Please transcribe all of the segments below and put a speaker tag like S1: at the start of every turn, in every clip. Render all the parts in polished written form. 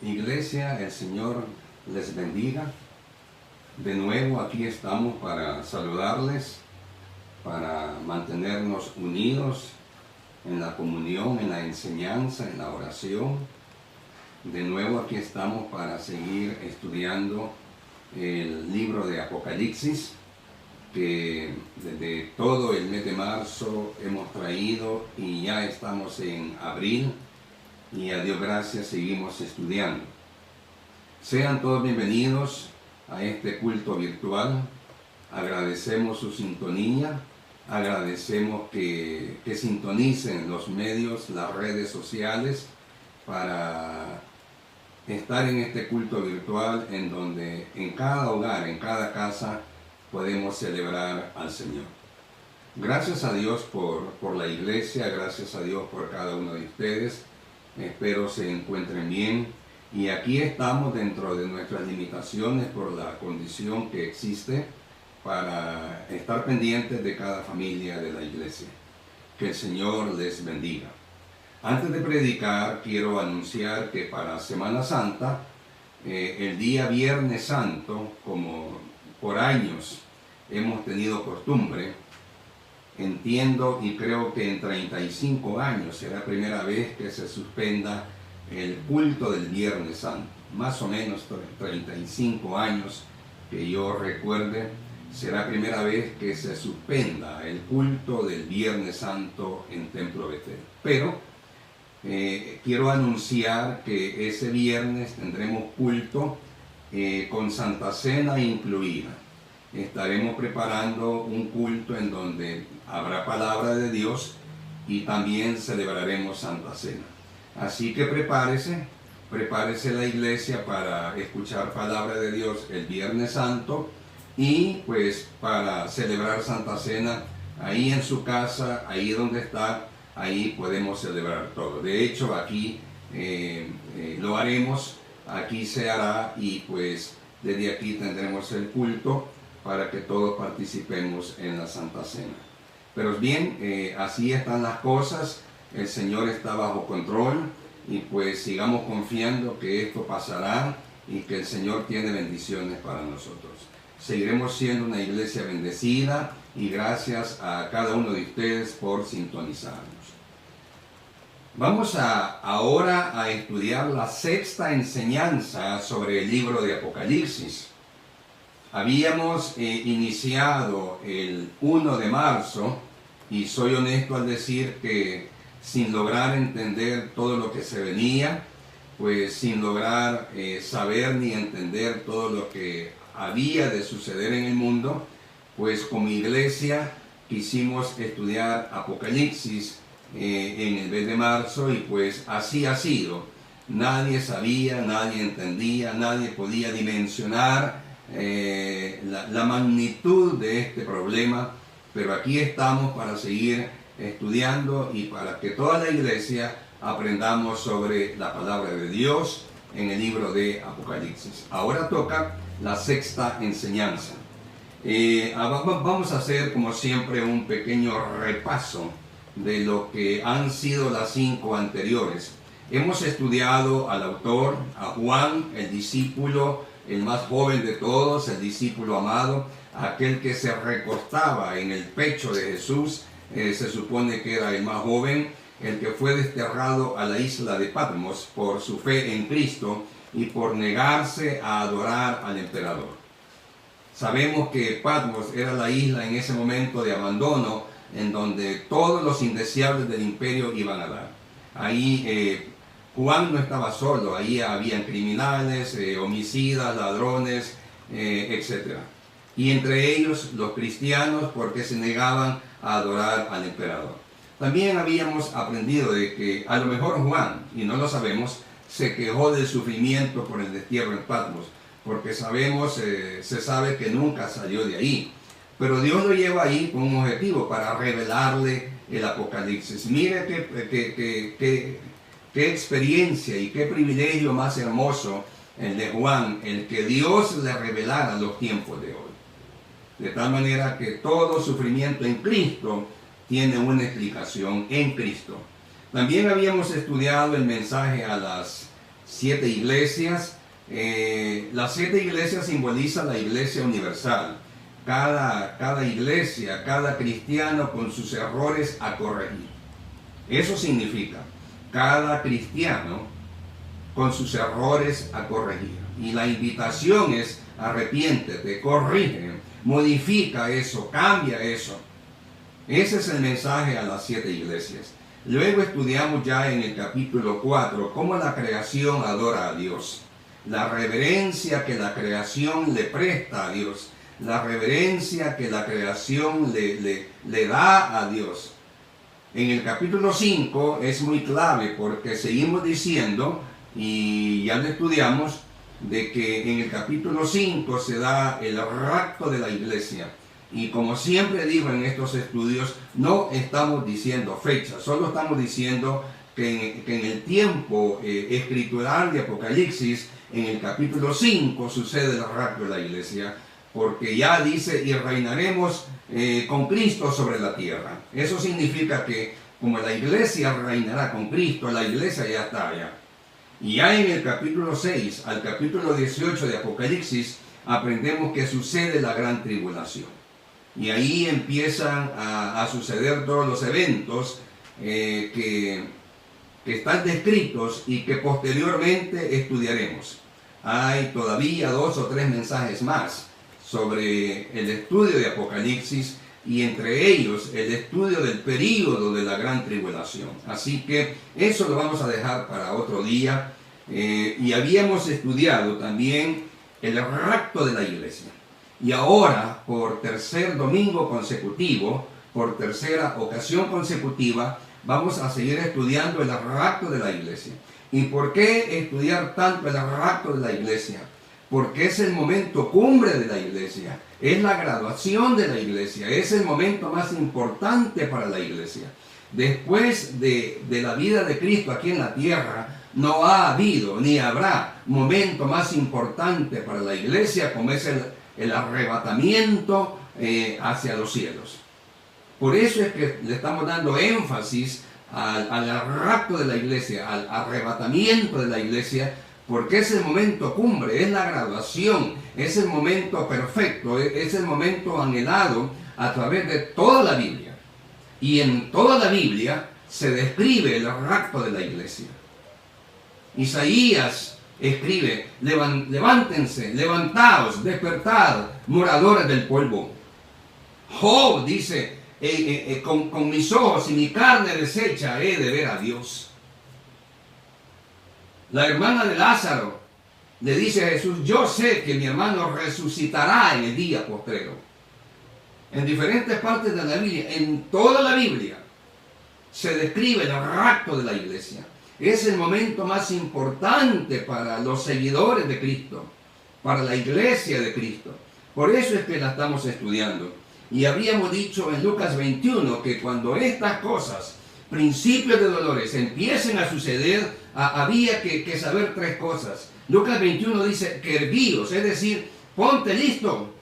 S1: Iglesia, el Señor les bendiga. De nuevo aquí estamos para saludarles, para mantenernos unidos en la comunión, en la enseñanza, en la oración. De nuevo aquí estamos para seguir estudiando el libro de Apocalipsis, que desde todo el mes de marzo hemos traído y ya estamos en abril y a Dios gracias seguimos estudiando. Sean todos bienvenidos a este culto virtual. Agradecemos su sintonía, agradecemos que sintonicen los medios, las redes sociales para estar en este culto virtual en donde en cada hogar, en cada casa podemos celebrar al Señor. Gracias a Dios por la iglesia, gracias a Dios por cada uno de ustedes. Espero se encuentren bien y aquí estamos dentro de nuestras limitaciones por la condición que existe para estar pendientes de cada familia de la iglesia. Que el Señor les bendiga. Antes de predicar, quiero anunciar que para Semana Santa, el día Viernes Santo, como por años hemos tenido costumbre, entiendo y creo que en 35 años será la primera vez que se suspenda el culto del Viernes Santo. Más o menos 35 años que yo recuerde, será la primera vez que se suspenda el culto del Viernes Santo en Templo Betel. Pero quiero anunciar que ese viernes tendremos culto con Santa Cena incluida. Estaremos preparando un culto en donde habrá palabra de Dios y también celebraremos Santa Cena. Así que prepárese la iglesia para escuchar palabra de Dios el Viernes Santo y pues para celebrar Santa Cena ahí en su casa, ahí donde está, ahí podemos celebrar todo. De hecho aquí lo haremos, aquí se hará y pues desde aquí tendremos el culto para que todos participemos en la Santa Cena. Pero bien, así están las cosas, el Señor está bajo control y pues sigamos confiando que esto pasará y que el Señor tiene bendiciones para nosotros. Seguiremos siendo una iglesia bendecida y gracias a cada uno de ustedes por sintonizarnos. Vamos ahora a estudiar la sexta enseñanza sobre el libro de Apocalipsis. Habíamos iniciado el 1 de marzo y soy honesto al decir que sin lograr entender todo lo que se venía, pues sin lograr saber ni entender todo lo que había de suceder en el mundo, pues como iglesia quisimos estudiar Apocalipsis en el mes de marzo y pues así ha sido. Nadie sabía, nadie entendía, nadie podía dimensionar la magnitud de este problema, pero aquí estamos para seguir estudiando y para que toda la iglesia aprendamos sobre la palabra de Dios en el libro de Apocalipsis. Ahora toca la sexta enseñanza. Vamos a hacer como siempre un pequeño repaso de lo que han sido las 5 anteriores. Hemos estudiado al autor, a Juan, el discípulo, el más joven de todos, el discípulo amado, aquel que se recostaba en el pecho de Jesús, se supone que era el más joven, el que fue desterrado a la isla de Patmos por su fe en Cristo y por negarse a adorar al emperador. Sabemos que Patmos era la isla en ese momento de abandono en donde todos los indeseables del imperio iban a dar. Ahí Juan no estaba solo, ahí habían criminales, homicidas, ladrones, etc. Y entre ellos los cristianos porque se negaban a adorar al emperador. También habíamos aprendido de que a lo mejor Juan, y no lo sabemos, se quejó del sufrimiento por el destierro en Patmos, porque se sabe que nunca salió de ahí. Pero Dios lo lleva ahí con un objetivo, para revelarle el Apocalipsis. Mire qué experiencia y qué privilegio más hermoso el de Juan, el que Dios le revelara los tiempos de hoy. De tal manera que todo sufrimiento en Cristo tiene una explicación en Cristo. También habíamos estudiado el mensaje a las 7 iglesias. Las 7 iglesias simbolizan la iglesia universal. Cada iglesia, cada cristiano con sus errores a corregir. Eso significa, cada cristiano con sus errores a corregir. Y la invitación es, arrepiéntete, corrige, modifica eso, cambia eso. Ese es el mensaje a las 7 iglesias. Luego estudiamos ya en el capítulo 4 cómo la creación adora a Dios. La reverencia que la creación le presta a Dios. La reverencia que la creación le da a Dios. En el capítulo 5 es muy clave porque seguimos diciendo, y ya lo estudiamos, de que en el capítulo 5 se da el rapto de la iglesia. Y como siempre digo en estos estudios, no estamos diciendo fechas, solo estamos diciendo que en el tiempo escritural de Apocalipsis, en el capítulo 5 sucede el rapto de la iglesia, porque ya dice, y reinaremos con Cristo sobre la tierra. Eso significa que como la iglesia reinará con Cristo, la iglesia ya está allá. Y ya en el capítulo 6 al capítulo 18 de Apocalipsis aprendemos que sucede la gran tribulación. Y ahí empiezan a suceder todos los eventos que están descritos y que posteriormente estudiaremos. Hay todavía 2 o 3 mensajes más sobre el estudio de Apocalipsis y entre ellos el estudio del período de la gran tribulación. Así que eso lo vamos a dejar para otro día. Y habíamos estudiado también el rapto de la iglesia. Y ahora, por tercer domingo consecutivo, por tercera ocasión consecutiva, vamos a seguir estudiando el rapto de la iglesia. ¿Y por qué estudiar tanto el rapto de la iglesia? Porque es el momento cumbre de la iglesia, es la graduación de la iglesia, es el momento más importante para la iglesia. Después de la vida de Cristo aquí en la tierra, no ha habido ni habrá momento más importante para la iglesia como es el arrebatamiento hacia los cielos. Por eso es que le estamos dando énfasis al rapto de la iglesia, al arrebatamiento de la iglesia, porque es el momento cumbre, es la graduación, es el momento perfecto, es el momento anhelado a través de toda la Biblia. Y en toda la Biblia se describe el rapto de la iglesia. Isaías escribe, levántense, levantaos, despertad, moradores del polvo. Job dice, con mis ojos y mi carne deshecha he de ver a Dios. La hermana de Lázaro le dice a Jesús, yo sé que mi hermano resucitará en el día postrero. En diferentes partes de la Biblia, en toda la Biblia, se describe el rapto de la iglesia. Es el momento más importante para los seguidores de Cristo, para la iglesia de Cristo. Por eso es que la estamos estudiando. Y habíamos dicho en Lucas 21 que cuando estas cosas, principios de dolores, empiecen a suceder, había que saber 3 cosas. Lucas 21 dice, que hervíos, es decir, ponte listo,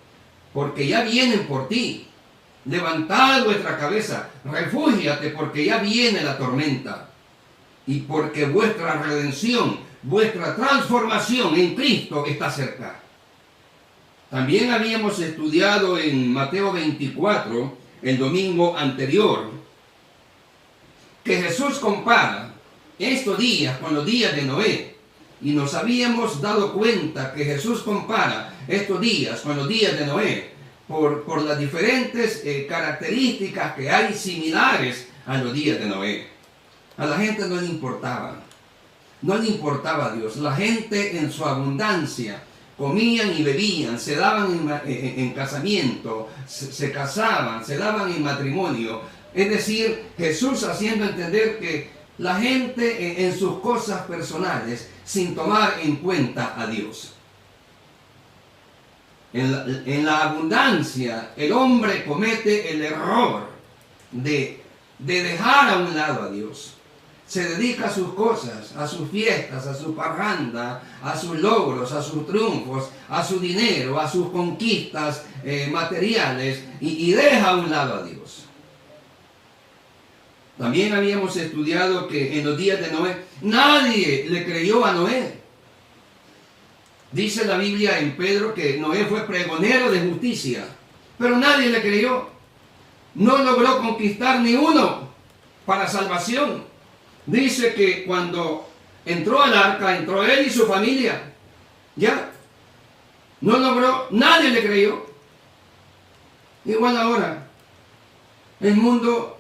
S1: porque ya vienen por ti. Levantad vuestra cabeza, refúgiate, porque ya viene la tormenta. Y porque vuestra redención, vuestra transformación en Cristo está cerca. También habíamos estudiado en Mateo 24, el domingo anterior, que Jesús compara estos días con los días de Noé. Y nos habíamos dado cuenta que Jesús compara estos días con los días de Noé por las diferentes características que hay similares a los días de Noé. A la gente no le importaba a Dios. La gente en su abundancia comían y bebían, se daban en casamiento, se casaban, se daban en matrimonio. Es decir, Jesús haciendo entender que la gente en sus cosas personales, sin tomar en cuenta a Dios. En la abundancia, el hombre comete el error de dejar a un lado a Dios. Se dedica a sus cosas, a sus fiestas, a su parranda, a sus logros, a sus triunfos, a su dinero, a sus conquistas materiales y deja a un lado a Dios. También habíamos estudiado que en los días de Noé nadie le creyó a Noé.
S2: Dice la Biblia en Pedro que Noé fue pregonero de justicia, pero nadie le creyó. No logró conquistar ni uno para salvación. Dice que cuando entró al arca, entró él y su familia. Ya, no logró, nadie le creyó. Igual ahora, el mundo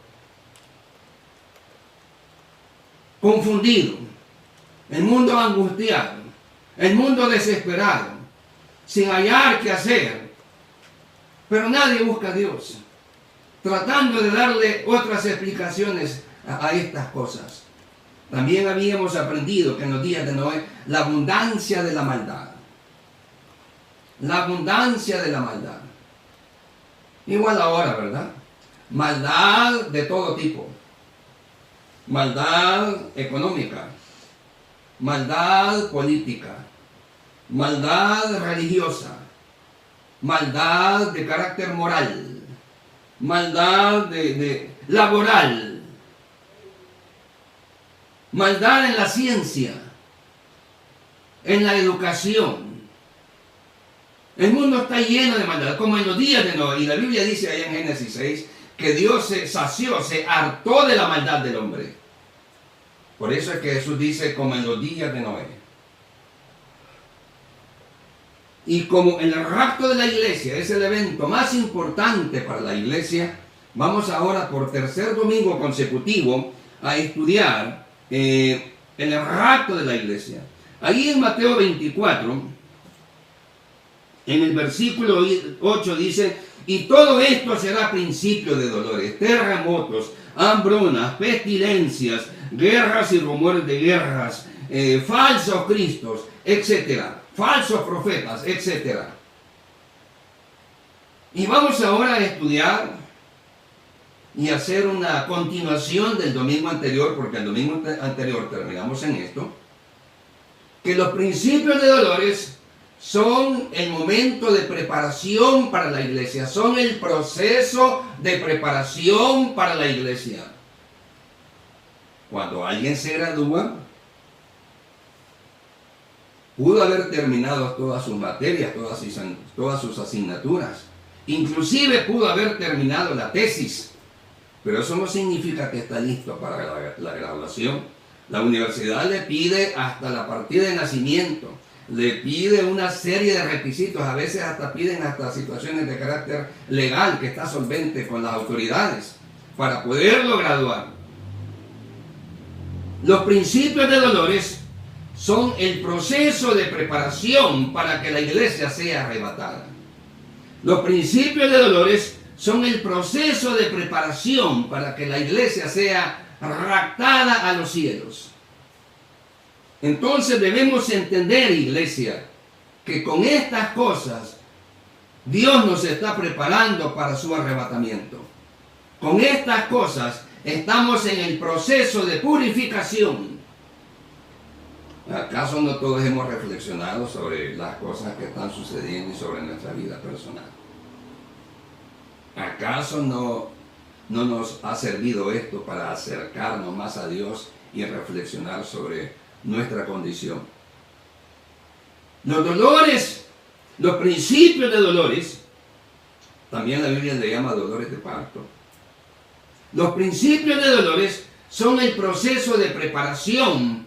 S2: confundido, el mundo angustiado, el mundo desesperado, sin hallar qué hacer. Pero nadie busca a Dios, tratando de darle otras explicaciones a estas cosas. También habíamos aprendido que en los días de Noé, la abundancia de la maldad. La abundancia de la maldad. Igual ahora, ¿verdad? Maldad de todo tipo. Maldad económica. Maldad política. Maldad religiosa. Maldad de carácter moral. Maldad laboral. Maldad en la ciencia. En la educación. El mundo está lleno de maldad, como en los días de Noé. Y la Biblia dice allá en Génesis 6 que Dios se sació, se hartó de la maldad del hombre. Por eso es que Jesús dice como en los días de Noé. Y como el rapto de la iglesia es el evento más importante para la iglesia, vamos ahora por tercer domingo consecutivo a estudiar el rapto de la iglesia. Ahí en Mateo 24... en el versículo 8 dice, y todo esto será principio de dolores, terremotos, hambrunas, pestilencias, guerras y rumores de guerras, falsos cristos, etcétera, falsos profetas, etcétera. Y vamos ahora a estudiar y hacer una continuación del domingo anterior, porque el domingo anterior terminamos en esto, que los principios de dolores son el momento de preparación para la iglesia, son el proceso de preparación para la iglesia. Cuando alguien se gradúa, pudo haber terminado todas sus materias, todas sus asignaturas, inclusive pudo haber terminado la tesis, pero eso no significa que está listo para la graduación. La universidad le pide hasta la partida de nacimiento, le pide una serie de requisitos, a veces piden hasta situaciones de carácter legal que está solvente con las autoridades para poderlo graduar. Los principios de dolores son el proceso de preparación para que la iglesia sea arrebatada. Los principios de dolores son el proceso de preparación para que la iglesia sea raptada a los cielos. Entonces debemos entender, iglesia, que con estas cosas Dios nos está preparando para su arrebatamiento. Con estas cosas estamos en el proceso de purificación. ¿Acaso no todos hemos reflexionado sobre las cosas que están sucediendo y sobre nuestra vida personal? ¿Acaso no nos ha servido esto para acercarnos más a Dios y reflexionar sobre nuestra condición? Los dolores, los principios de dolores, también la Biblia le llama dolores de parto. Los principios de dolores son el proceso de preparación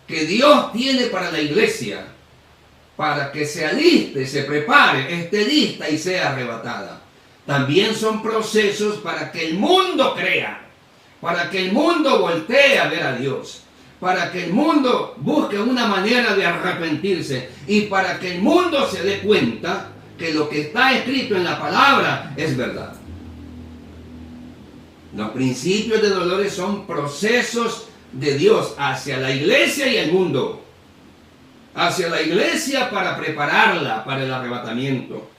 S2: que Dios tiene para la iglesia, para que se aliste, se prepare, esté lista y sea arrebatada. También son procesos para que el mundo crea, para que el mundo voltee a ver a Dios, para que el mundo busque una manera de arrepentirse y para que el mundo se dé cuenta que lo que está escrito en la palabra es verdad. Los principios de dolores son procesos de Dios hacia la iglesia y el mundo. Hacia la iglesia para prepararla para el arrebatamiento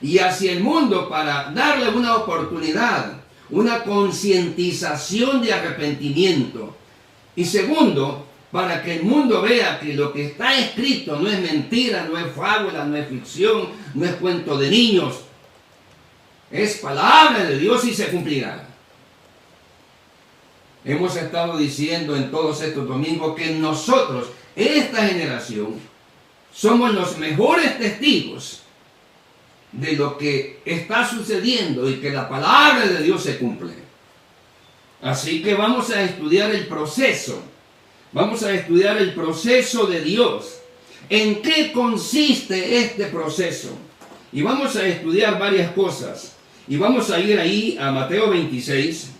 S2: y hacia el mundo para darle una oportunidad, una concientización de arrepentimiento. Y segundo, para que el mundo vea que lo que está escrito no es mentira, no es fábula, no es ficción, no es cuento de niños. Es palabra de Dios y se cumplirá. Hemos estado diciendo en todos estos domingos que nosotros, esta generación, somos los mejores testigos de lo que está sucediendo y que la palabra de Dios se cumple. Así que vamos a estudiar el proceso. Vamos a estudiar el proceso de Dios. ¿En qué consiste este proceso? Y vamos a estudiar varias cosas. Y vamos a ir ahí a Mateo 26.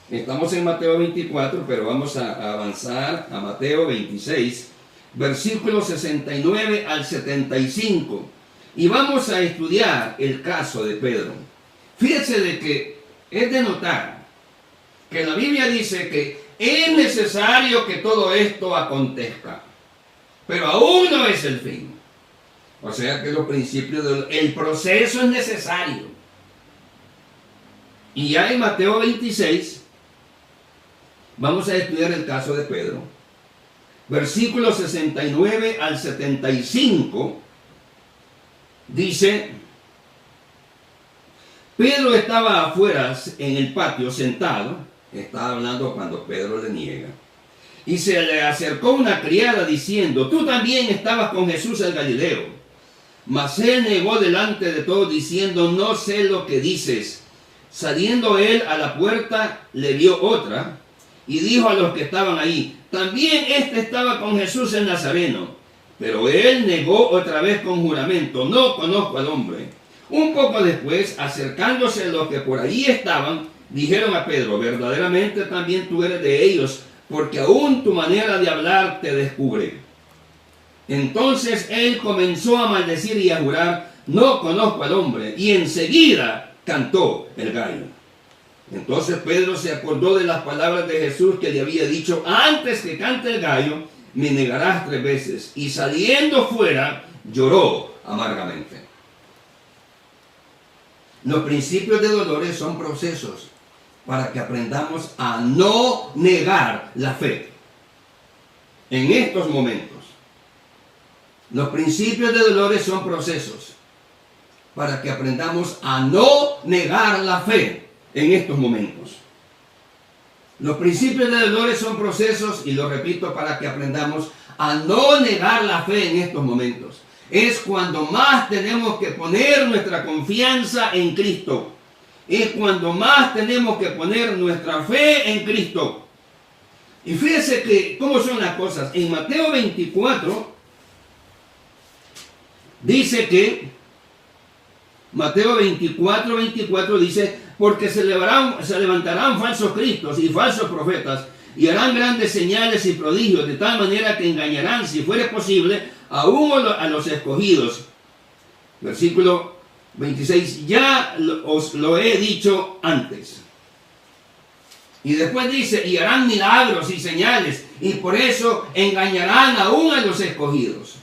S2: Estamos en Mateo 24, pero vamos a avanzar a Mateo 26, versículos 69 al 75. Y vamos a estudiar el caso de Pedro. Fíjese de que es de notar que la Biblia dice que es necesario que todo esto acontezca, pero aún no es el fin. O sea que los principios del proceso es necesario. Y ya en Mateo 26 vamos a estudiar el caso de Pedro. Versículos 69 al 75 dice: Pedro estaba afuera en el patio sentado. Estaba hablando cuando Pedro le niega. Y se le acercó una criada diciendo: tú también estabas con Jesús el Galileo. Mas él negó delante de todos diciendo: no sé lo que dices. Saliendo él a la puerta, le vio otra y dijo a los que estaban ahí: también este estaba con Jesús el Nazareno. Pero él negó otra vez con juramento: no conozco al hombre. Un poco después, acercándose los que por allí estaban, dijeron a Pedro: verdaderamente también tú eres de ellos, porque aún tu manera de hablar te descubre. Entonces él comenzó a maldecir y a jurar: no conozco al hombre. Y enseguida cantó el gallo. Entonces Pedro se acordó de las palabras de Jesús que le había dicho: antes que cante el gallo, me negarás 3 veces. Y saliendo fuera, lloró amargamente. Los principios de dolores son procesos para que aprendamos a no negar la fe. En estos momentos, los principios de dolores son procesos para que aprendamos a no negar la fe en estos momentos. Los principios de dolores son procesos, y lo repito, para que aprendamos a no negar la fe en estos momentos. Es cuando más tenemos que poner nuestra confianza en Cristo. Es cuando más tenemos que poner nuestra fe en Cristo. Y fíjese que cómo son las cosas. En Mateo 24 dice que Mateo 24 dice: porque se levantarán falsos cristos y falsos profetas, y harán grandes señales y prodigios, de tal manera que engañarán, si fuere posible, aún a los escogidos. Versículo 26, ya os lo he dicho antes. Y después dice: y harán milagros y señales, y por eso engañarán aún a los escogidos.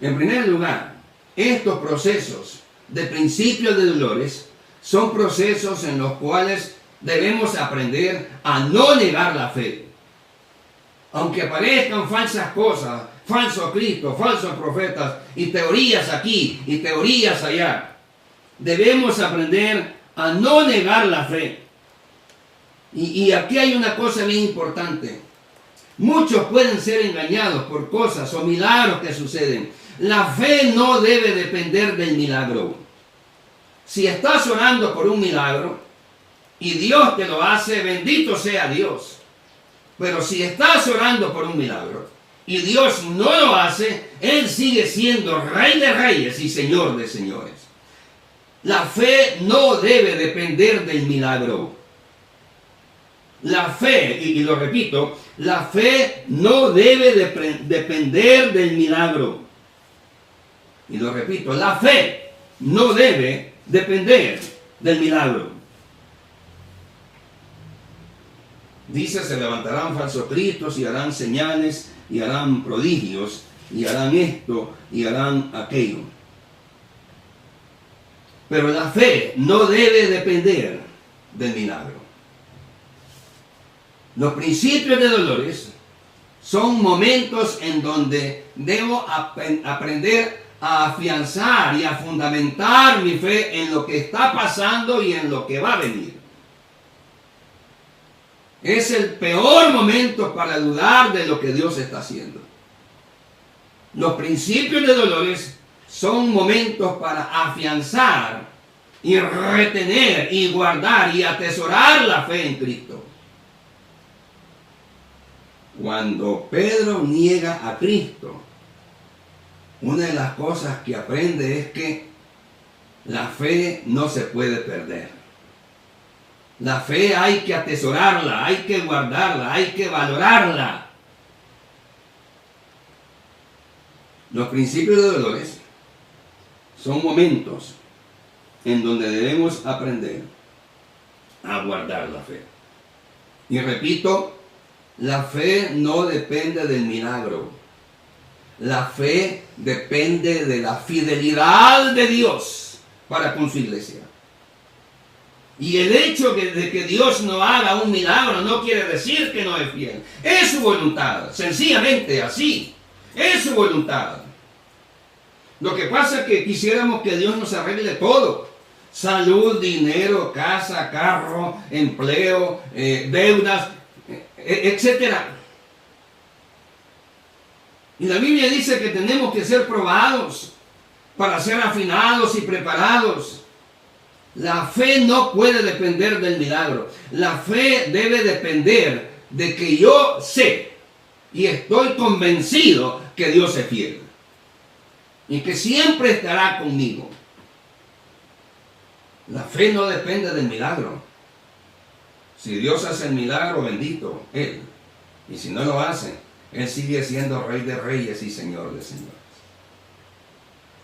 S2: En primer lugar, estos procesos de principios de dolores son procesos en los cuales debemos aprender a no negar la fe. Aunque aparezcan falsas cosas, falsos cristos, falsos profetas, y teorías aquí y teorías allá, debemos aprender a no negar la fe. Y aquí hay una cosa bien importante. Muchos pueden ser engañados por cosas o milagros que suceden. La fe no debe depender del milagro. Si estás orando por un milagro y Dios te lo hace, bendito sea Dios. Pero si estás orando por un milagro y Dios no lo hace, Él sigue siendo Rey de Reyes y Señor de Señores. La fe no debe depender del milagro. La fe, y lo repito, la fe no debe depender del milagro. Y lo repito, la fe no debe depender del milagro. Dice: se levantarán falsos cristos y harán señales y harán prodigios y harán esto y harán aquello. Pero la fe no debe depender del milagro. Los principios de dolores son momentos en donde debo aprender a afianzar y a fundamentar mi fe en lo que está pasando y en lo que va a venir. Es el peor momento para dudar de lo que Dios está haciendo. Los principios de dolores son momentos para afianzar y retener y guardar y atesorar la fe en Cristo. Cuando Pedro niega a Cristo, una de las cosas que aprende es que la fe no se puede perder. La fe hay que atesorarla, hay que guardarla, hay que valorarla. Los principios de dolores son momentos en donde debemos aprender a guardar la fe. Y repito, la fe no depende del milagro. La fe depende de la fidelidad de Dios para con su iglesia. Y el hecho de que Dios no haga un milagro no quiere decir que no es fiel. Es su voluntad, sencillamente así. Es su voluntad. Lo que pasa es que quisiéramos que Dios nos arregle todo. Salud, dinero, casa, carro, empleo, deudas, etc. Y la Biblia dice que tenemos que ser probados para ser afinados y preparados. La fe no puede depender del milagro. La fe debe depender de que yo sé y estoy convencido que Dios es fiel y que siempre estará conmigo. La fe no depende del milagro. Si Dios hace el milagro, bendito Él. Y si no lo hace, Él sigue siendo Rey de Reyes y Señor de Señores.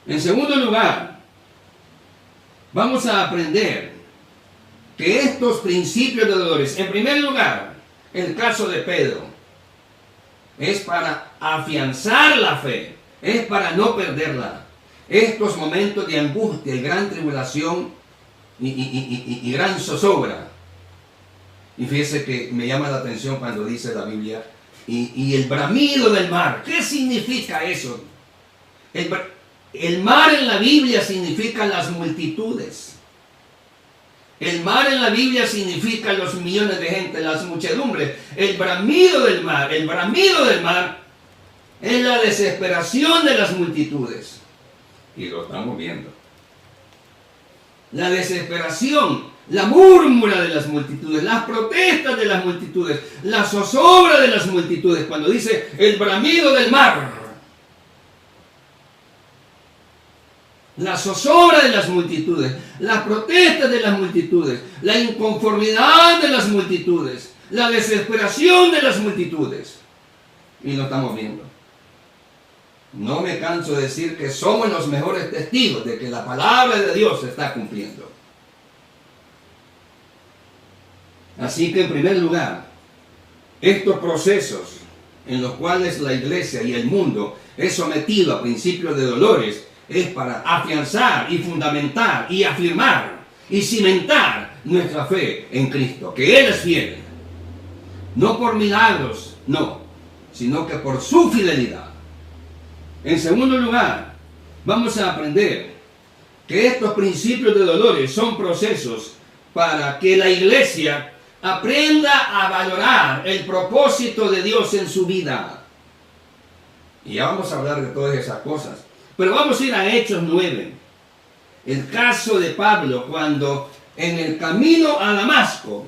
S2: En segundo lugar, vamos a aprender que estos principios de dolores, en primer lugar, el caso de Pedro, es para afianzar la fe, es para no perderla. Estos momentos de angustia y gran tribulación y gran zozobra. Y fíjese que me llama la atención cuando dice la Biblia, y el bramido del mar. ¿Qué significa eso? El mar en la Biblia significa las multitudes. El mar en la Biblia significa los millones de gente, las muchedumbres. El bramido del mar es la desesperación de las multitudes. Y lo estamos viendo. La desesperación, la murmura de las multitudes, las protestas de las multitudes, la zozobra de las multitudes. Cuando dice el bramido del mar, la zozobra de las multitudes, las protestas de las multitudes, la inconformidad de las multitudes, la desesperación de las multitudes. Y lo estamos viendo. No me canso de decir que somos los mejores testigos de que la palabra de Dios se está cumpliendo. Así que en primer lugar, estos procesos en los cuales la iglesia y el mundo es sometido a principios de dolores es para afianzar y fundamentar y afirmar y cimentar nuestra fe en Cristo, que Él es fiel. No por milagros, no, sino que por su fidelidad. En segundo lugar, vamos a aprender que estos principios de dolores son procesos para que la iglesia aprenda a valorar el propósito de Dios en su vida. Y ya vamos a hablar de todas esas cosas. Pero vamos a ir a Hechos 9. El caso de Pablo, cuando en el camino a Damasco,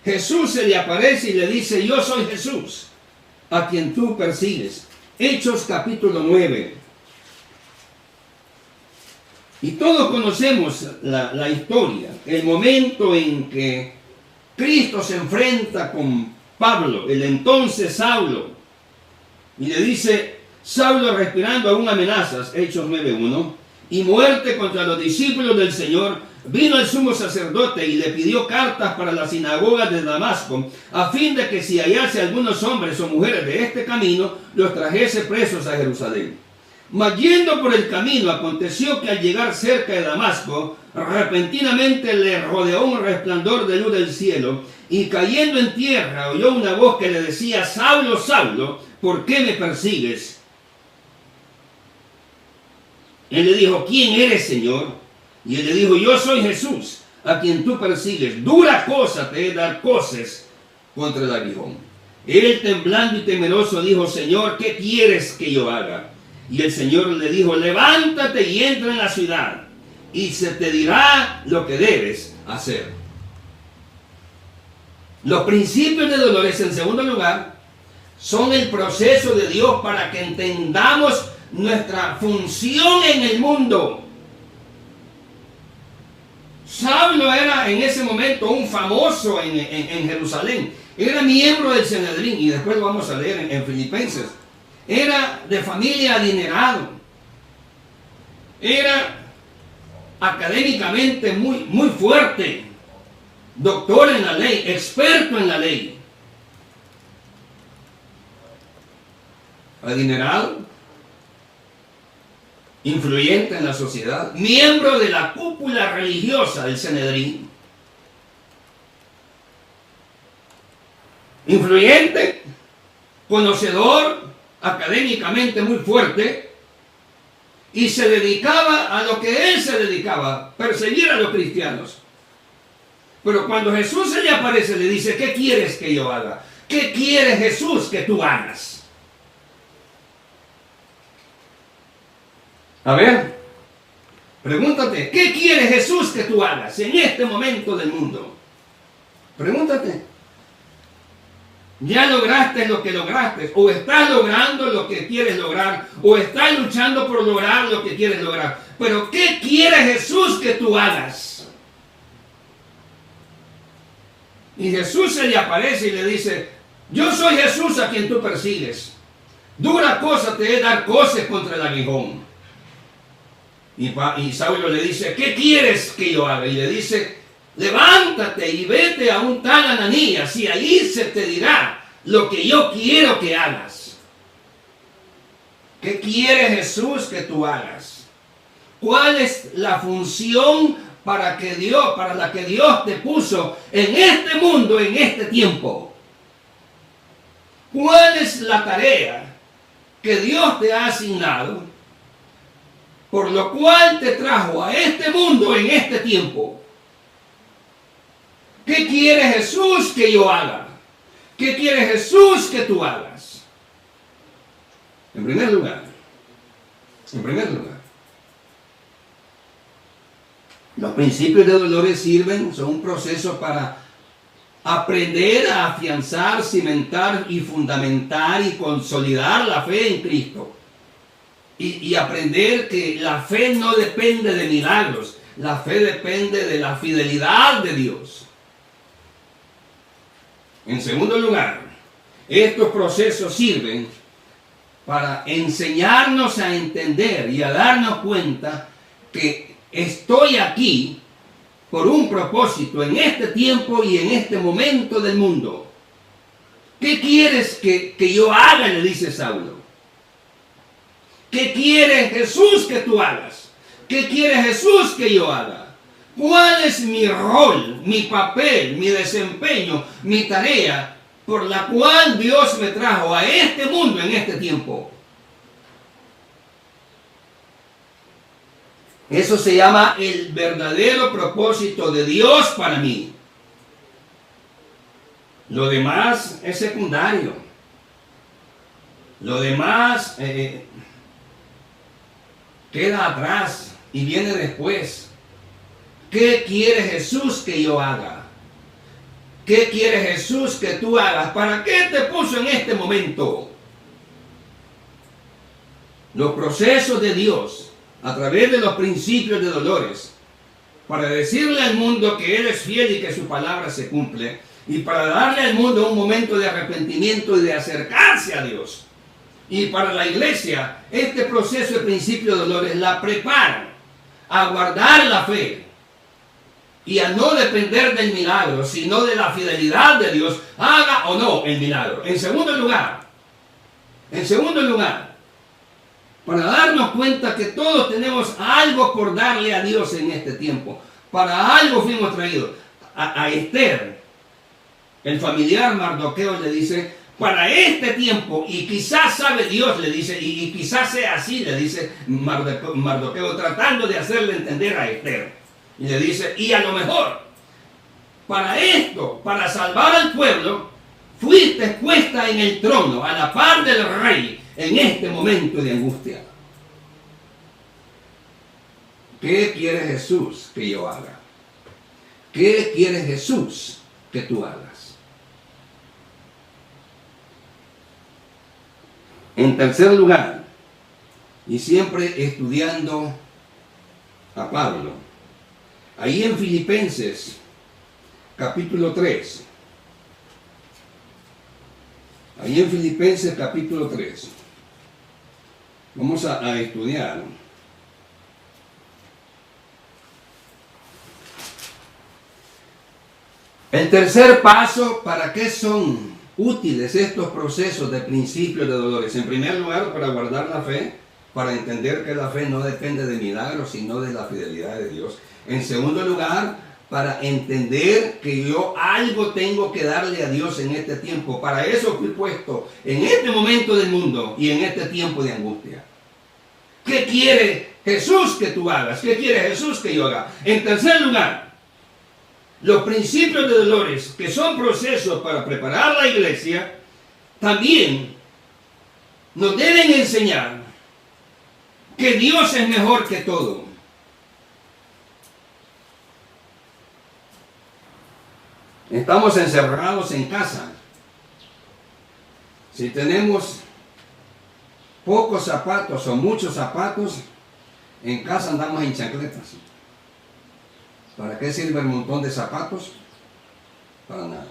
S2: Jesús se le aparece y le dice: yo soy Jesús, a quien tú persigues. Hechos capítulo 9. Y todos conocemos la historia, el momento en que Cristo se enfrenta con Pablo, el entonces Saulo, y le dice: Saulo, respirando aún amenazas, Hechos 9:1, y muerte contra los discípulos del Señor, vino el sumo sacerdote y le pidió cartas para las sinagogas de Damasco, a fin de que si hallase algunos hombres o mujeres de este camino, los trajese presos a Jerusalén. Mas yendo por el camino, aconteció que al llegar cerca de Damasco, repentinamente le rodeó un resplandor de luz del cielo, y cayendo en tierra oyó una voz que le decía: Saulo, Saulo, ¿por qué me persigues? Él le dijo: ¿quién eres, Señor? Y él le dijo: yo soy Jesús, a quien tú persigues. Dura cosa te es dar coces contra el aguijón. Él, temblando y temeroso, dijo: Señor, ¿qué quieres que yo haga? Y el Señor le dijo: levántate y entra en la ciudad, y se te dirá lo que debes hacer. Los principios de dolores, en segundo lugar, son el proceso de Dios para que entendamos nuestra función en el mundo. Saulo era en ese momento un famoso en Jerusalén. Era miembro del Sanedrín, y después lo vamos a leer en Filipenses. Era de familia adinerado. Era académicamente muy fuerte. Doctor en la ley, experto en la ley. Adinerado, influyente en la sociedad, miembro de la cúpula religiosa del Sanedrín. Influyente, conocedor, académicamente muy fuerte, y se dedicaba a lo que él se dedicaba, perseguir a los cristianos. Pero cuando Jesús se le aparece, le dice: ¿qué quieres que yo haga? ¿Qué quiere Jesús que tú hagas? A ver, pregúntate, ¿qué quiere Jesús que tú hagas en este momento del mundo? Pregúntate. ¿Ya lograste lo que lograste? ¿O estás logrando lo que quieres lograr? ¿O estás luchando por lograr lo que quieres lograr? Pero ¿qué quiere Jesús que tú hagas? Y Jesús se le aparece y le dice: yo soy Jesús a quien tú persigues. Dura cosa te es dar coces contra el aguijón. Y Saulo le dice: ¿qué quieres que yo haga? Y le dice: levántate y vete a un tal Ananías, y ahí se te dirá lo que yo quiero que hagas. ¿Qué quiere Jesús que tú hagas? ¿Cuál es la función para la que Dios te puso en este mundo, en este tiempo? ¿Cuál es la tarea que Dios te ha asignado, por lo cual te trajo a este mundo en este tiempo? ¿Qué quiere Jesús que yo haga? ¿Qué quiere Jesús que tú hagas? En primer lugar, los principios de dolores son un proceso para aprender a afianzar, cimentar y fundamentar y consolidar la fe en Cristo. Y aprender que la fe no depende de milagros, la fe depende de la fidelidad de Dios. En segundo lugar, estos procesos sirven para enseñarnos a entender y a darnos cuenta que estoy aquí por un propósito en este tiempo y en este momento del mundo. ¿Qué quieres que yo haga?, le dice Saulo. ¿Qué quiere Jesús que tú hagas? ¿Qué quiere Jesús que yo haga? ¿Cuál es mi rol, mi papel, mi desempeño, mi tarea por la cual Dios me trajo a este mundo en este tiempo? Eso se llama el verdadero propósito de Dios para mí. Lo demás es secundario. Lo demás queda atrás y viene después. ¿Qué quiere Jesús que yo haga? ¿Qué quiere Jesús que tú hagas? ¿Para qué te puso en este momento? Los procesos de Dios, a través de los principios de dolores, para decirle al mundo que Él es fiel y que su palabra se cumple, y para darle al mundo un momento de arrepentimiento y de acercarse a Dios. Y para la iglesia, este proceso de principio de dolores la prepara a guardar la fe y a no depender del milagro, sino de la fidelidad de Dios, haga o no el milagro. En segundo lugar, para darnos cuenta que todos tenemos algo por darle a Dios en este tiempo. Para algo fuimos traídos. A Esther, el familiar Mardoqueo, le dice: para este tiempo, y quizás sabe Dios, le dice, y quizás sea así, le dice Mardoqueo, tratando de hacerle entender a Esther. Y le dice: y a lo mejor, para esto, para salvar al pueblo, fuiste puesta en el trono a la par del rey en este momento de angustia. ¿Qué quiere Jesús que yo haga? ¿Qué quiere Jesús que tú hagas? En tercer lugar, y siempre estudiando a Pablo, ahí en Filipenses capítulo 3, ahí en Filipenses capítulo 3, vamos a estudiar el tercer paso. ¿Para qué son útiles estos procesos de principios de dolores? En primer lugar, para guardar la fe, para entender que la fe no depende de milagros, sino de la fidelidad de Dios. En segundo lugar, para entender que yo algo tengo que darle a Dios en este tiempo. Para eso fui puesto en este momento del mundo y en este tiempo de angustia. ¿Qué quiere Jesús que tú hagas? ¿Qué quiere Jesús que yo haga? En tercer lugar, los principios de dolores, que son procesos para preparar la iglesia, también nos deben enseñar que Dios es mejor que todo. Estamos encerrados en casa. Si tenemos pocos zapatos o muchos zapatos, en casa andamos en chancletas. ¿Para qué sirve el montón de zapatos? Para nada.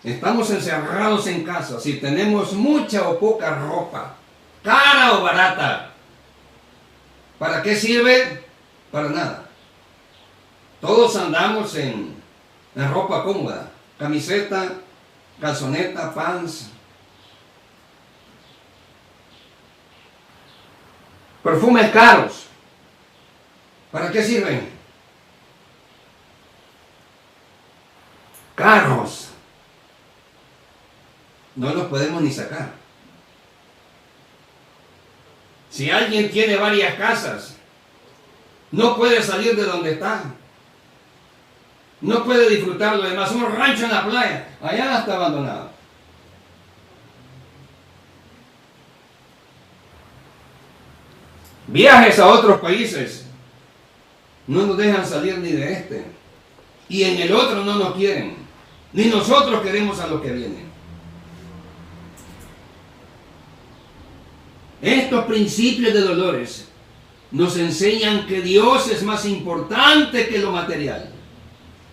S2: Estamos encerrados en casa. Si tenemos mucha o poca ropa, cara o barata, ¿para qué sirve? Para nada. Todos andamos en ropa cómoda, camiseta, calzoneta, pants, perfumes caros. ¿Para qué sirven? Carros. No los podemos ni sacar. Si alguien tiene varias casas, no puede salir de donde está. No puede disfrutar lo demás. Un rancho en la playa, allá está abandonado. Viajes a otros países, no nos dejan salir ni de este. Y en el otro no nos quieren. Ni nosotros queremos a los que vienen. Estos principios de dolores nos enseñan que Dios es más importante que lo material.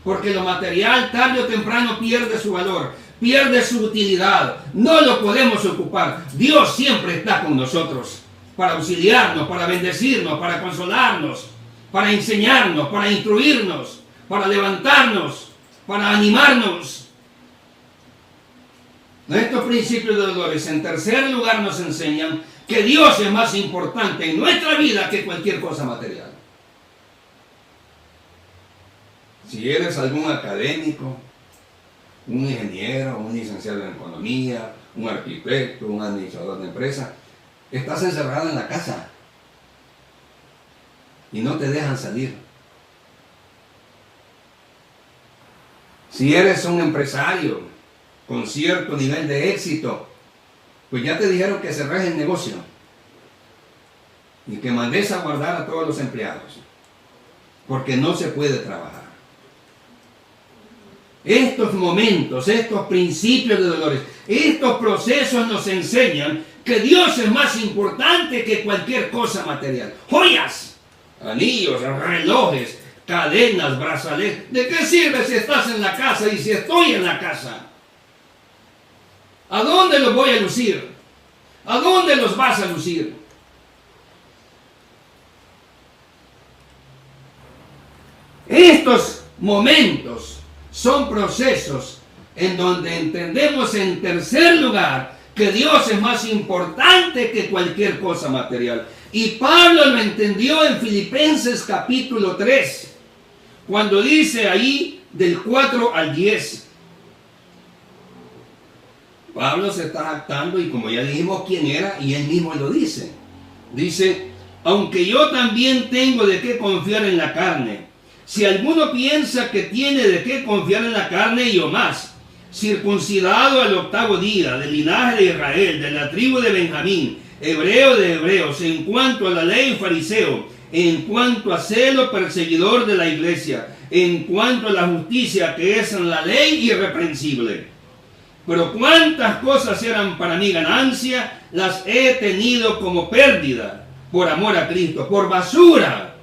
S2: Porque lo material tarde o temprano pierde su valor, pierde su utilidad. No lo podemos ocupar. Dios siempre está con nosotros para auxiliarnos, para bendecirnos, para consolarnos, para enseñarnos, para instruirnos, para levantarnos, para animarnos. Estos principios de dolores, en tercer lugar, nos enseñan que Dios es más importante en nuestra vida que cualquier cosa material. Si eres algún académico, un ingeniero, un licenciado en economía, un arquitecto, un administrador de empresa, estás encerrado en la casa y no te dejan salir. Si eres un empresario con cierto nivel de éxito, pues ya te dijeron que cerres el negocio y que mandes a guardar a todos los empleados, porque no se puede trabajar. Estos momentos, estos principios de dolores, estos procesos nos enseñan que Dios es más importante que cualquier cosa material. Joyas, anillos, relojes, cadenas, brazaletes. ¿De qué sirve si estás en la casa y si estoy en la casa? ¿A dónde los voy a lucir? ¿A dónde los vas a lucir? Estos momentos son procesos en donde entendemos en tercer lugar que Dios es más importante que cualquier cosa material. Y Pablo lo entendió en Filipenses capítulo 3, cuando dice ahí del 4 al 10. Pablo se está jactando y como ya dijimos quién era, y él mismo lo dice. Dice, aunque yo también tengo de qué confiar en la carne. Si alguno piensa que tiene de qué confiar en la carne, yo más. circuncidado al 8º día, del linaje de Israel, de la tribu de Benjamín, hebreo de hebreos, en cuanto a la ley fariseo, en cuanto a celo perseguidor de la iglesia, en cuanto a la justicia que es en la ley irreprensible. Pero cuántas cosas eran para mí ganancia, las he tenido como pérdida por amor a Cristo, por basura.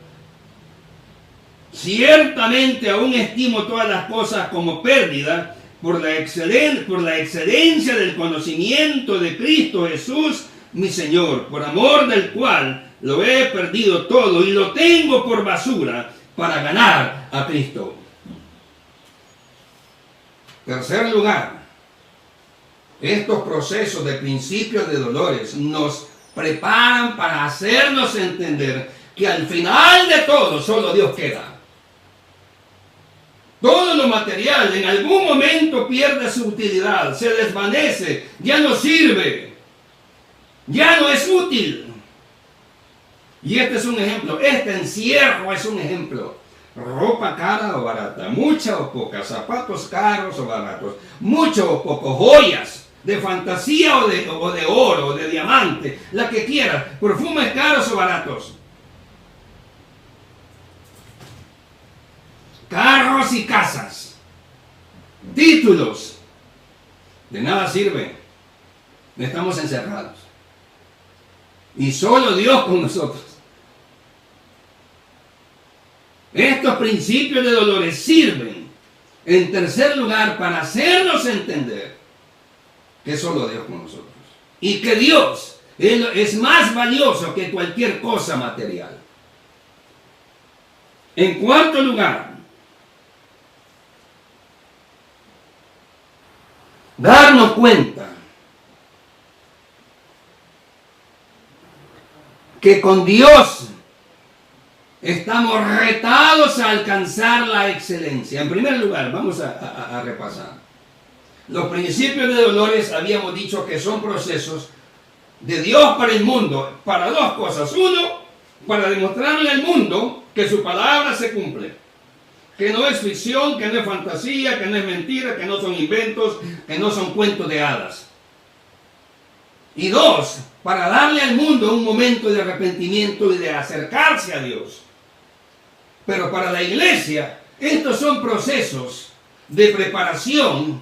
S2: Ciertamente aún estimo todas las cosas como pérdida por la excelencia del conocimiento de Cristo Jesús, mi Señor, por amor del cual lo he perdido todo y lo tengo por basura para ganar a Cristo. Tercer lugar, estos procesos de principios de dolores nos preparan para hacernos entender que al final de todo solo Dios queda. Todo lo material en algún momento pierde su utilidad, se desvanece, ya no sirve, ya no es útil. Y este es un ejemplo, este encierro es un ejemplo. Ropa cara o barata, mucha o poca, zapatos caros o baratos, mucho o poco, joyas de fantasía o de oro o de diamante, la que quieras, perfumes caros o baratos, carros y casas, títulos, de nada sirve. Estamos encerrados y solo Dios con nosotros. Estos principios de dolores sirven, en tercer lugar, para hacernos entender que solo Dios con nosotros y que Dios es más valioso que cualquier cosa material. En cuarto lugar, darnos cuenta que con Dios estamos retados a alcanzar la excelencia. En primer lugar, vamos a repasar. Los principios de dolores habíamos dicho que son procesos de Dios para el mundo, para dos cosas. Uno, para demostrarle al mundo que su palabra se cumple, que no es ficción, que no es fantasía, que no es mentira, que no son inventos, que no son cuentos de hadas. Y dos, para darle al mundo un momento de arrepentimiento y de acercarse a Dios. Pero para la iglesia, estos son procesos de preparación.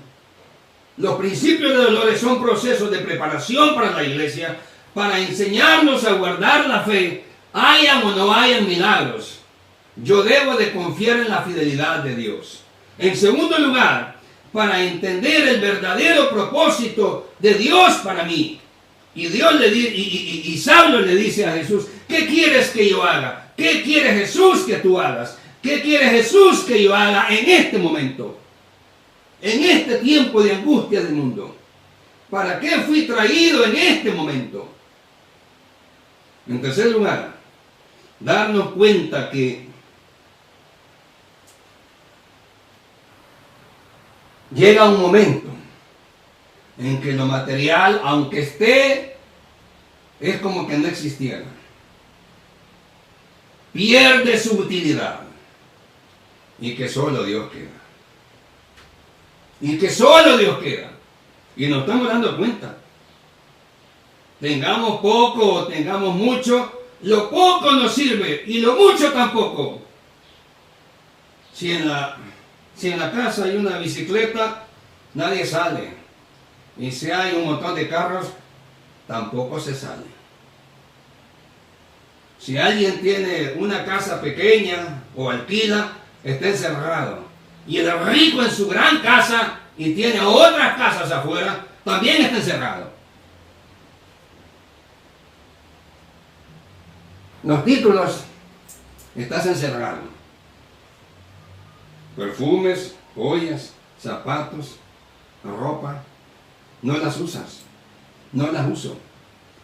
S2: Los principios de dolores son procesos de preparación para la iglesia, para enseñarnos a guardar la fe, hayan o no hayan milagros. Yo debo de confiar en la fidelidad de Dios. En segundo lugar, para entender el verdadero propósito de Dios para mí. Y Dios y Saulo le dice a Jesús, ¿qué quieres que yo haga? ¿Qué quiere Jesús que tú hagas? ¿Qué quiere Jesús que yo haga en este momento? En este tiempo de angustia del mundo. ¿Para qué fui traído en este momento? En tercer lugar, darnos cuenta que llega un momento en que lo material, aunque esté, es como que no existiera. Pierde su utilidad y que solo Dios queda. Y que solo Dios queda. Y nos estamos dando cuenta. Tengamos poco o tengamos mucho, lo poco nos sirve y lo mucho tampoco. Si en la casa hay una bicicleta, nadie sale. Y si hay un montón de carros, tampoco se sale. Si alguien tiene una casa pequeña o alquila, está encerrado. Y el rico en su gran casa y tiene otras casas afuera, también está encerrado. Los títulos, estás encerrado. Perfumes, joyas, zapatos, ropa, no las usas, no las uso,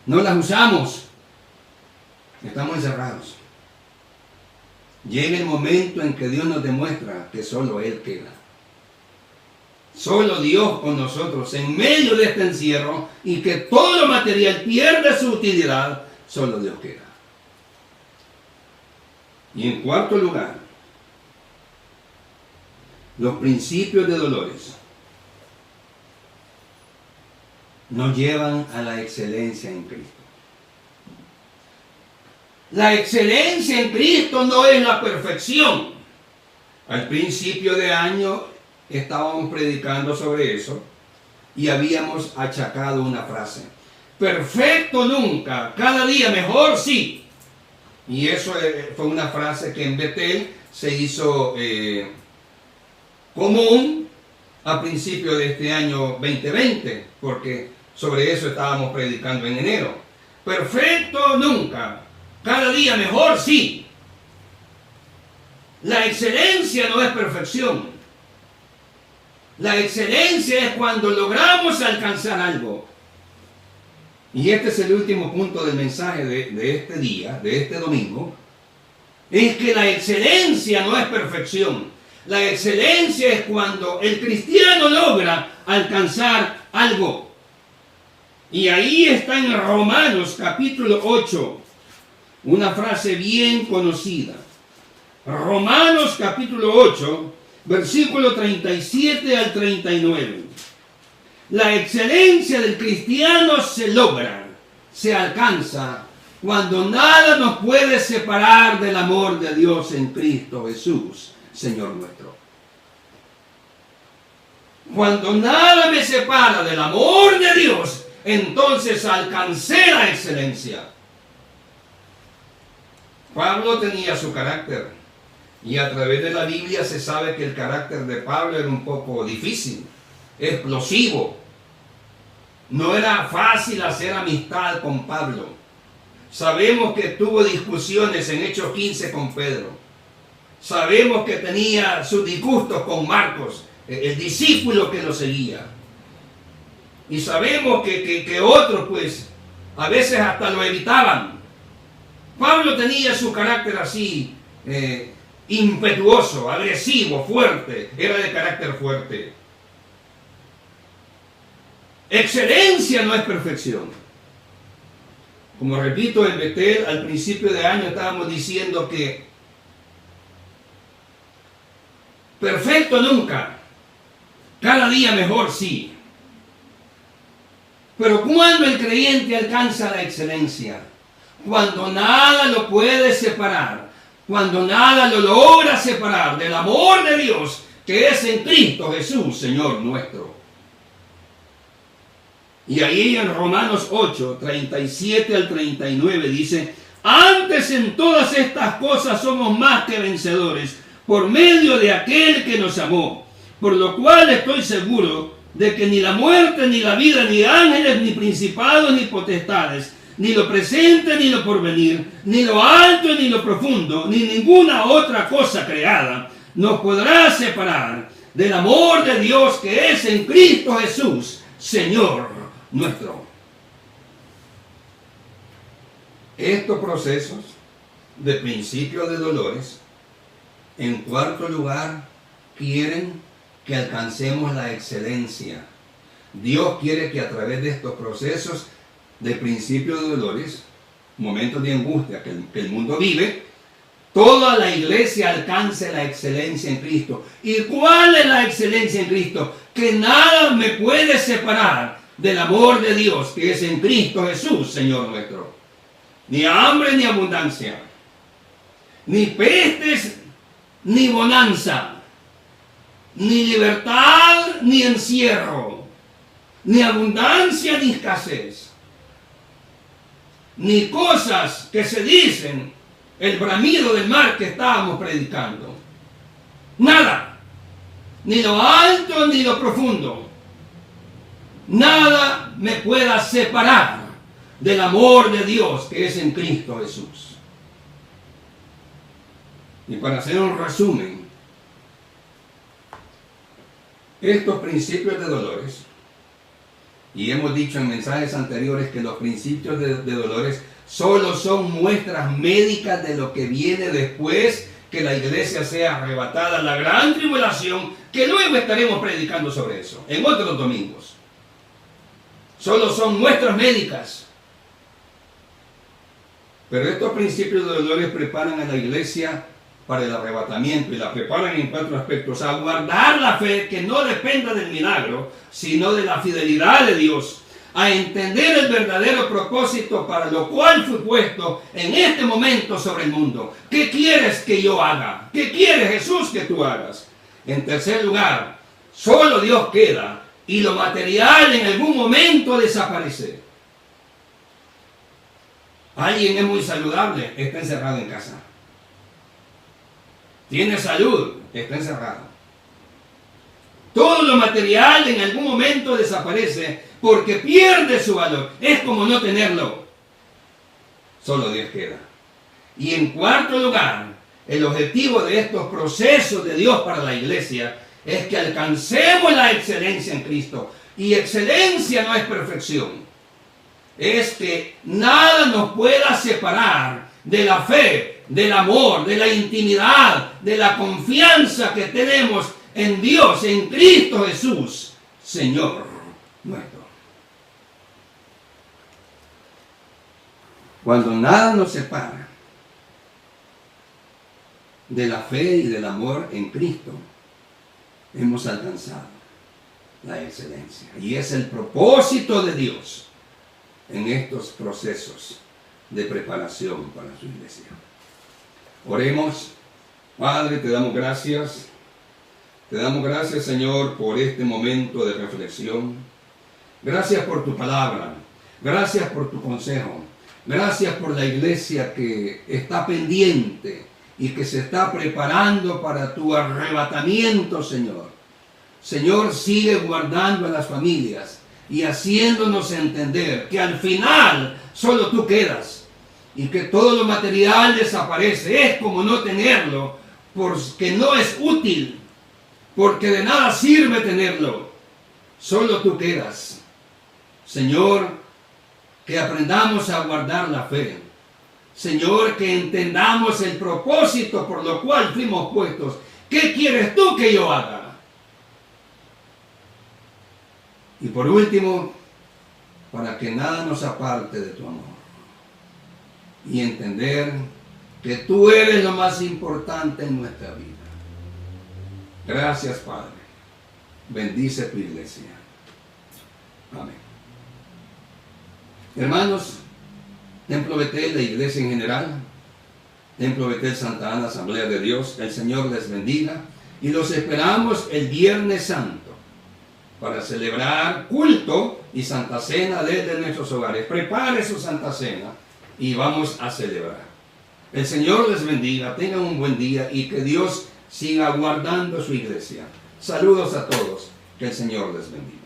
S2: no las usamos. Estamos encerrados. Llega el momento en que Dios nos demuestra que solo Él queda. Solo Dios con nosotros en medio de este encierro y que todo lo material pierde su utilidad, solo Dios queda. Y en cuarto lugar, los principios de dolores
S1: nos llevan a la excelencia en Cristo. La excelencia en Cristo no es la perfección. Al principio de año estábamos predicando sobre eso y habíamos achacado una frase: perfecto nunca, cada día mejor sí. Y eso fue una frase que en Betel se hizo común a principio de este año 2020, porque sobre eso estábamos predicando en enero. Perfecto nunca, cada día mejor sí. La excelencia no es perfección. La excelencia es cuando logramos alcanzar algo. Y este es el último punto del mensaje de este día, de este domingo. Es que la excelencia no es perfección. La excelencia es cuando el cristiano logra alcanzar algo. Y ahí está en Romanos capítulo 8, una frase bien conocida. Romanos capítulo 8, versículo 37 al 39. La excelencia del cristiano se logra, se alcanza, cuando nada nos puede separar del amor de Dios en Cristo Jesús, Señor nuestro. Cuando nada me separa del amor de Dios, entonces alcancé la excelencia. Pablo tenía su carácter, y a través de la Biblia se sabe que el carácter de Pablo era un poco difícil, explosivo. No era fácil hacer amistad con Pablo. Sabemos que tuvo discusiones en Hechos 15 con Pedro. Sabemos que tenía sus disgustos con Marcos, el discípulo que lo seguía. Y sabemos que otros, pues, a veces hasta lo evitaban. Pablo tenía su carácter así, impetuoso, agresivo, fuerte. Era de carácter fuerte. Excelencia no es perfección. Como repito, en Betel, al principio de año estábamos diciendo que perfecto nunca, cada día mejor sí. Pero ¿cuándo el creyente alcanza la excelencia? Cuando nada lo puede separar, cuando nada lo logra separar del amor de Dios que es en Cristo Jesús, Señor nuestro. Y ahí en Romanos 8, 37 al 39 dice: antes en todas estas cosas somos más que vencedores por medio de aquel que nos amó, por lo cual estoy seguro de que ni la muerte, ni la vida, ni ángeles, ni principados, ni potestades, ni lo presente, ni lo porvenir, ni lo alto, ni lo profundo, ni ninguna otra cosa creada nos podrá separar del amor de Dios que es en Cristo Jesús, Señor nuestro. Estos procesos de principio de dolores, en cuarto lugar, quieren que alcancemos la excelencia. Dios quiere que a través de estos procesos de principio de dolores, momentos de angustia que el mundo vive, toda la iglesia alcance la excelencia en Cristo. ¿Y cuál es la excelencia en Cristo? Que nada me puede separar del amor de Dios que es en Cristo Jesús, Señor nuestro. Ni hambre ni abundancia, ni pestes ni bonanza, ni libertad ni encierro, ni abundancia ni escasez, ni cosas que se dicen, el bramido del mar que estábamos predicando. Nada, ni lo alto ni lo profundo. Nada me pueda separar del amor de Dios que es en Cristo Jesús. Y para hacer un resumen, estos principios de dolores, y hemos dicho en mensajes anteriores que los principios de dolores solo son muestras médicas de lo que viene después que la iglesia sea arrebatada, la gran tribulación, que luego estaremos predicando sobre eso en otros domingos. Solo son muestras médicas. Pero estos principios de dolores preparan a la iglesia para el arrebatamiento, y la preparan en 4 aspectos: a guardar la fe que no dependa del milagro, sino de la fidelidad de Dios,
S2: a entender el verdadero propósito para lo cual fui puesto en este momento sobre el mundo. ¿Qué quieres que yo haga? ¿Qué quiere Jesús que tú hagas? En tercer lugar, solo Dios queda y lo material en algún momento desaparece. Alguien es muy saludable, está encerrado en casa. Tiene salud, está encerrado. Todo lo material en algún momento desaparece porque pierde su valor. Es como no tenerlo. Solo Dios queda. Y en cuarto lugar, el objetivo de estos procesos de Dios para la iglesia es que alcancemos la excelencia en Cristo. Y excelencia no es perfección. Es que nada nos pueda separar de la fe, del amor, de la intimidad, de la confianza que tenemos en Dios, en Cristo Jesús, Señor nuestro. Cuando nada nos separa de la fe y del amor en Cristo, hemos alcanzado la excelencia. Y es el propósito de Dios en estos procesos de preparación para su iglesia. Oremos. Padre, te damos gracias. Te damos gracias, Señor, por este momento de reflexión. Gracias por tu palabra. Gracias por tu consejo. Gracias por la iglesia que está pendiente y que se está preparando para tu arrebatamiento, Señor. Señor, sigue guardando a las familias y haciéndonos entender que al final solo tú quedas y que todo lo material desaparece. Es como no tenerlo, porque no es útil, porque de nada sirve tenerlo. Solo tú quedas. Señor, que aprendamos a guardar la fe. Señor, que entendamos el propósito por lo cual fuimos puestos. ¿Qué quieres tú que yo haga? Y por último, para que nada nos aparte de tu amor. Y entender que tú eres lo más importante en nuestra vida. Gracias, Padre. Bendice tu iglesia. Amén. Hermanos, Templo Betel, la iglesia en general, Templo Betel Santa Ana, Asamblea de Dios, el Señor les bendiga y los esperamos el Viernes Santo para celebrar culto y Santa Cena desde nuestros hogares. Prepare su Santa Cena y vamos a celebrar. El Señor les bendiga, tengan un buen día y que Dios siga guardando su iglesia. Saludos a todos, que el Señor les bendiga.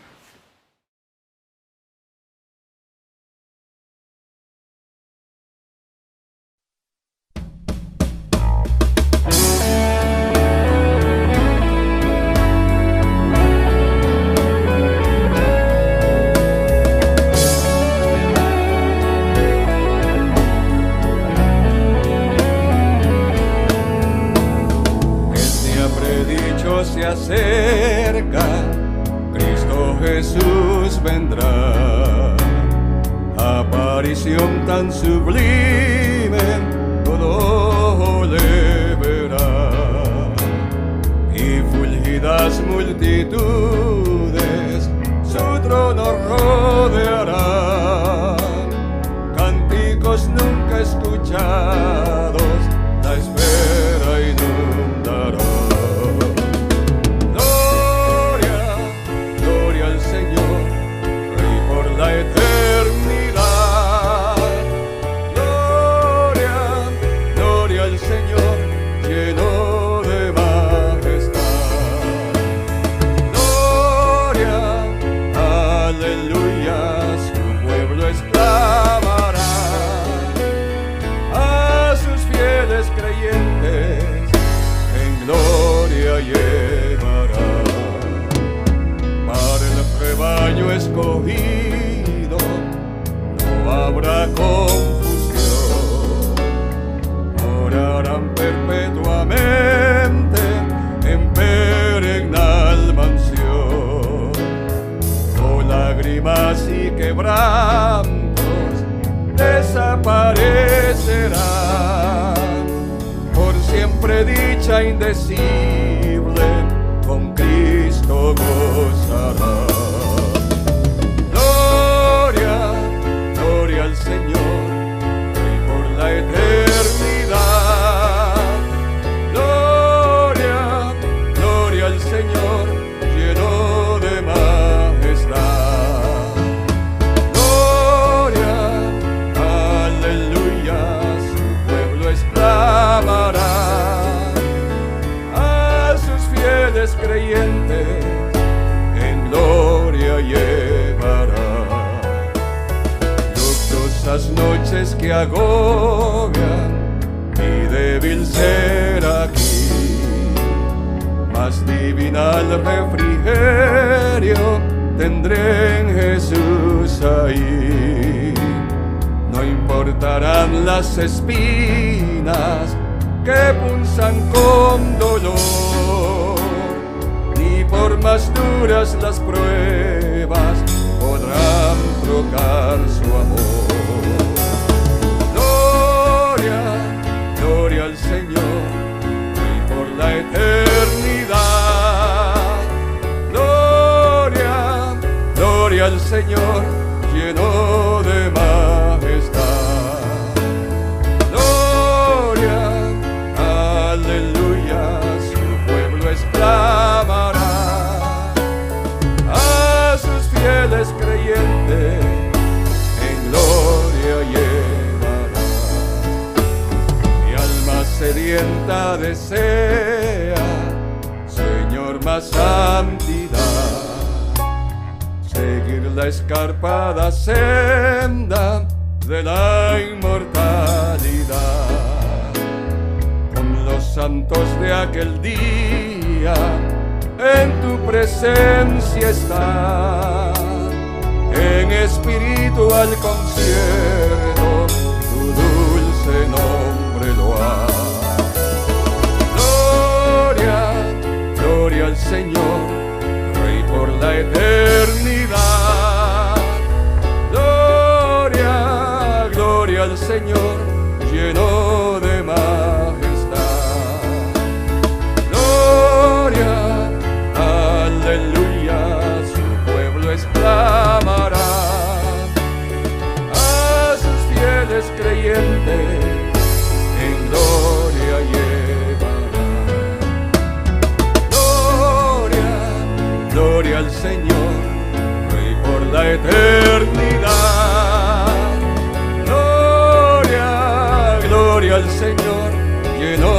S3: Se acerca, Cristo Jesús vendrá. Aparición tan sublime, todo le verá. Y fulgidas multitudes su trono rodearán. Cánticos nunca escuchados, la espera inundará. La eternidad, gloria, gloria al Señor, lleno de majestad. Gloria, aleluya, su pueblo exclamará. A sus fieles creyentes en gloria llevará. Para el rebaño escogido no habrá confusión, orarán perpetuamente en perennal mansión. Con lágrimas y quebrantos desaparecerán, por siempre dicha indecible con Cristo gozará. males que agobian mi débil ser aquí, más divinal refrigerio tendré en Jesús ahí. No importarán las espinas que punzan con dolor, ni por más duras las pruebas podrán trocar su amor. Gloria, gloria al Señor, Rey por la eternidad. Gloria, gloria al Señor, lleno de majestad. Gloria, aleluya, su pueblo exclamará. A sus fieles creyentes en gloria llevará. Mi alma sedienta desea, Señor, más santidad, seguir la escarpada senda de la inmortalidad, con los santos de aquel día en tu presencia está, en espiritual concierto tu dulce nombre loa. Gloria, gloria al Señor, Rey por la eternidad. Gloria, gloria al Señor, lleno de majestad. Gloria, aleluya, su pueblo exclamará. A sus fieles creyentes en gloria llevará. Gloria, gloria al Señor, Rey por la eternidad. Gloria, gloria al Señor, lleno